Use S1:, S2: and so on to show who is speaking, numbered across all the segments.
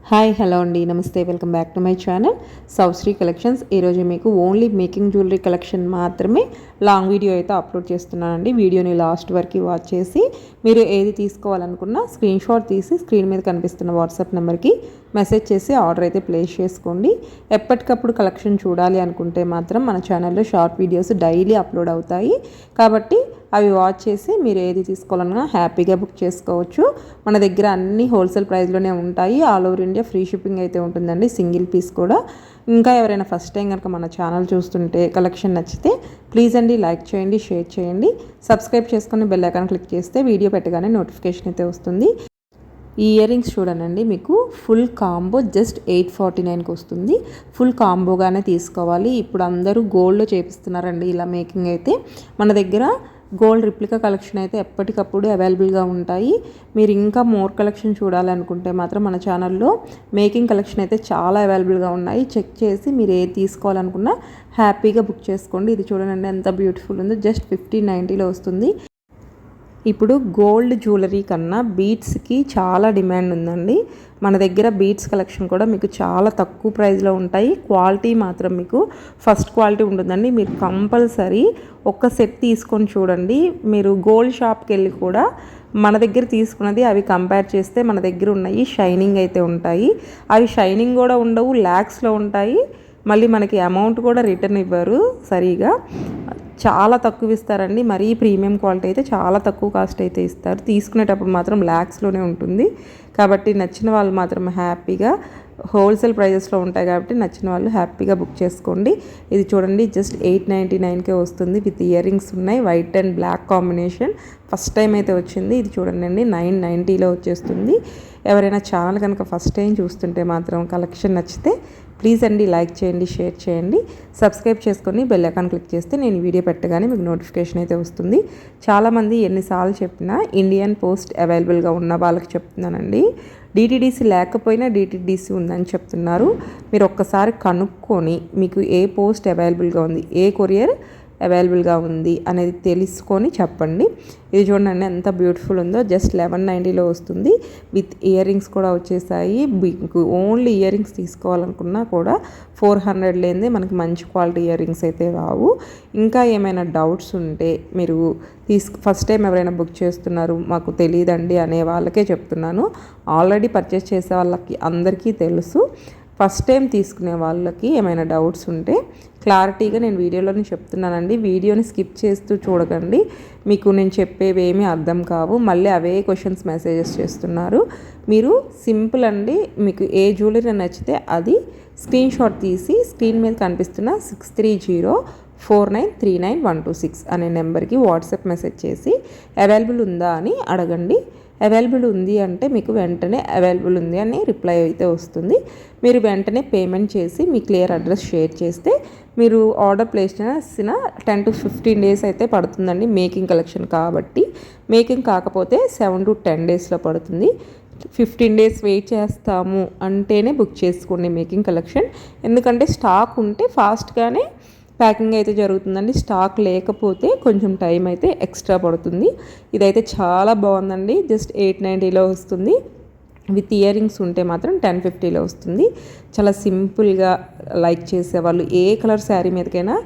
S1: Hi hello అండి నమస్తే welcome back to my channel Saushri collections. ఈరోజు మీకు ఓన్లీ మేకింగ్ జ్యువెలరీ కలెక్షన్ మాత్రమే లాంగ్ వీడియో అయితే అప్లోడ్ చేస్తున్నానండి. వీడియోని లాస్ట్ వరకు వాచ్ చేసి మీరు ఏది తీసుకోవాలనుకున్నా స్క్రీన్ షాట్ తీసి స్క్రీన్ మీద కనిపిస్తున్న వాట్సాప్ నెంబర్కి మెసేజ్ చేసి ఆర్డర్ అయితే ప్లేస్ చేసుకోండి. ఎప్పటికప్పుడు కలెక్షన్ చూడాలి అనుకుంటే మాత్రం మన ఛానల్లో షార్ట్ వీడియోస్ డైలీ అప్లోడ్ అవుతాయి కాబట్టి అవి వాచ్ చేసి మీరు ఏది తీసుకోవాలన్నా హ్యాపీగా బుక్ చేసుకోవచ్చు. మన దగ్గర అన్ని హోల్సేల్ ప్రైస్లోనే ఉంటాయి. All over India free shipping అయితే ఉంటుందండి, సింగిల్ పీస్ కూడా. ఇంకా ఎవరైనా ఫస్ట్ టైం కనుక మన ఛానల్ చూస్తుంటే కలెక్షన్ నచ్చితే ప్లీజ్ అండి లైక్ చేయండి, షేర్ చేయండి, సబ్స్క్రైబ్ చేసుకొని బెల్ ఐకాన్ క్లిక్ చేస్తే వీడియో పెట్టగానే నోటిఫికేషన్ అయితే వస్తుంది. ఈ ఇయర్ రింగ్స్ చూడండి, మీకు ఫుల్ కాంబో జస్ట్ 849కి వస్తుంది. ఫుల్ కాంబోగానే తీసుకోవాలి. ఇప్పుడు అందరూ గోల్డ్లో చేపిస్తున్నారండి ఇలా మేకింగ్ అయితే. మన దగ్గర గోల్డ్ రిప్లికా కలెక్షన్ అయితే ఎప్పటికప్పుడు అవైలబుల్గా ఉంటాయి. మీరు ఇంకా మోర్ కలెక్షన్ చూడాలనుకుంటే మాత్రం మన ఛానల్లో మేకింగ్ కలెక్షన్ అయితే చాలా అవైలబుల్గా ఉన్నాయి. చెక్ చేసి మీరు ఏది తీసుకోవాలనుకున్నా హ్యాపీగా బుక్ చేసుకోండి. ఇది చూడండి ఎంత బ్యూటిఫుల్ ఉందో, జస్ట్ 1590లో వస్తుంది. ఇప్పుడు గోల్డ్ జ్యువెలరీ కన్నా బీట్స్కి చాలా డిమాండ్ ఉందండి. మన దగ్గర బీట్స్ కలెక్షన్ కూడా మీకు చాలా తక్కువ ప్రైస్లో ఉంటాయి. క్వాలిటీ మాత్రం మీకు ఫస్ట్ క్వాలిటీ ఉంటుందండి. మీరు కంపల్సరీ ఒక్క సెట్ తీసుకొని చూడండి. మీరు గోల్డ్ షాప్కి వెళ్ళి కూడా మన దగ్గర తీసుకున్నది అవి కంపేర్ చేస్తే మన దగ్గర ఉన్నాయి షైనింగ్ అయితే ఉంటాయి. అవి షైనింగ్ కూడా ఉండవు, ల్యాక్స్లో ఉంటాయి. మళ్ళీ మనకి అమౌంట్ కూడా రిటర్న్ ఇవ్వరు సరిగా, చాలా తక్కువ ఇస్తారండి. మరీ ప్రీమియం క్వాలిటీ అయితే చాలా తక్కువ కాస్ట్ అయితే ఇస్తారు. తీసుకునేటప్పుడు మాత్రం ల్యాక్స్లోనే ఉంటుంది. కాబట్టి నచ్చిన వాళ్ళు మాత్రం హ్యాపీగా హోల్సేల్ ప్రైజెస్లో ఉంటాయి కాబట్టి నచ్చిన వాళ్ళు హ్యాపీగా బుక్ చేసుకోండి. ఇది చూడండి జస్ట్ 899కే వస్తుంది. విత్ ఇయర్ రింగ్స్ ఉన్నాయి, white and black combination. First time అయితే వచ్చింది. ఇది చూడండి 990లో వచ్చేస్తుంది. ఎవరైనా ఛానల్ కనుక ఫస్ట్ టైం చూస్తుంటే మాత్రం కలెక్షన్ నచ్చితే ప్లీజ్ అండి లైక్ చేయండి, షేర్ చేయండి, సబ్స్క్రైబ్ చేసుకొని బెల్ ఐకాన్ క్లిక్ చేస్తే నేను వీడియో పెట్టగానే మీకు నోటిఫికేషన్ అయితే వస్తుంది. చాలామంది ఎన్నిసార్లు చెప్పినా ఇండియన్ పోస్ట్ అవైలబుల్గా ఉన్న వాళ్ళకి చెప్తున్నానండి. డిటిడిసి లేకపోయినా డిటిడిసి ఉందని చెప్తున్నారు. మీరు ఒక్కసారి కనుక్కొని మీకు ఏ పోస్ట్ అవైలబుల్గా ఉంది, ఏ కొరియర్ అవైలబుల్గా ఉంది అనేది తెలుసుకొని చెప్పండి. ఇది చూడండి ఎంత బ్యూటిఫుల్ ఉందో, జస్ట్ 1190లో వస్తుంది. విత్ ఇయర్ రింగ్స్ కూడా వచ్చేసాయి. మీకు ఓన్లీ ఇయర్ రింగ్స్ తీసుకోవాలనుకున్నా కూడా 400 లేనిదే మనకి మంచి క్వాలిటీ ఇయర్ రింగ్స్ అయితే రావు. ఇంకా ఏమైనా డౌట్స్ ఉంటే మీరు ఫస్ట్ టైం ఎవరైనా బుక్ చేస్తున్నారు మాకు తెలియదండి అనే వాళ్ళకే చెప్తున్నాను. ఆల్రెడీ పర్చేస్ చేసే వాళ్ళకి అందరికీ తెలుసు. ఫస్ట్ టైం తీసుకునే వాళ్ళకి ఏమైనా డౌట్స్ ఉంటే క్లారిటీగా నేను వీడియోలోనే చెప్తున్నానండి. వీడియోని స్కిప్ చేస్తూ చూడకండి, మీకు నేను చెప్పేవి ఏమీ అర్థం కావు. మళ్ళీ అవే క్వశ్చన్స్ మెసేజెస్ చేస్తున్నారు. మీరు సింపుల్ అండి, మీకు ఏ జ్యువెలరీ నచ్చితే అది స్క్రీన్ షాట్ తీసి స్క్రీన్ మీద కనిపిస్తున్న 6304939126 అనే నెంబర్కి వాట్సాప్ మెసేజ్ చేసి అవైలబుల్ ఉందా అని అడగండి. అవైలబుల్ ఉంది అంటే మీకు వెంటనే అవైలబుల్ ఉంది అని రిప్లై అయితే వస్తుంది. మీరు వెంటనే పేమెంట్ చేసి మీ క్లియర్ అడ్రస్ షేర్ చేస్తే మీరు ఆర్డర్ ప్లేస్ చేసిన 10 to 15 డేస్ అయితే పడుతుందండి. మేకింగ్ కలెక్షన్ కాబట్టి, మేకింగ్ కాకపోతే 7 to 10 డేస్లో పడుతుంది. 15 డేస్ వెయిట్ చేస్తాము అంటేనే బుక్ చేసుకోండి మేకింగ్ కలెక్షన్. ఎందుకంటే స్టాక్ ఉంటే ఫాస్ట్గానే ప్యాకింగ్ అయితే జరుగుతుందండి. స్టాక్ లేకపోతే కొంచెం టైం అయితే ఎక్స్ట్రా పడుతుంది. ఇదైతే చాలా బాగుందండి, జస్ట్ 890లో వస్తుంది. విత్ ఇయర్ రింగ్స్ ఉంటే మాత్రం 1050లో వస్తుంది. చాలా సింపుల్గా లైక్ చేసేవాళ్ళు ఏ కలర్ శారీ మీదకైనా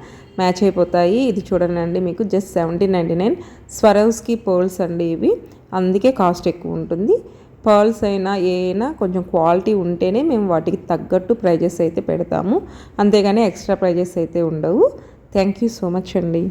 S1: మ్యాచ్ అయిపోతాయి. ఇది చూడండి మీకు జస్ట్ 1799. స్వరోస్కి పర్ల్స్ అండి ఇవి, అందుకే కాస్ట్ ఎక్కువ ఉంటుంది. పర్ల్స్ అయినా ఏమైనా కొంచెం క్వాలిటీ ఉంటేనే మేము వాటికి తగ్గట్టు ప్రైజెస్ అయితే పెడతాము, అంతేగాని ఎక్స్ట్రా ప్రైజెస్ అయితే ఉండవు. థ్యాంక్ యూ సో మచ్ అండి.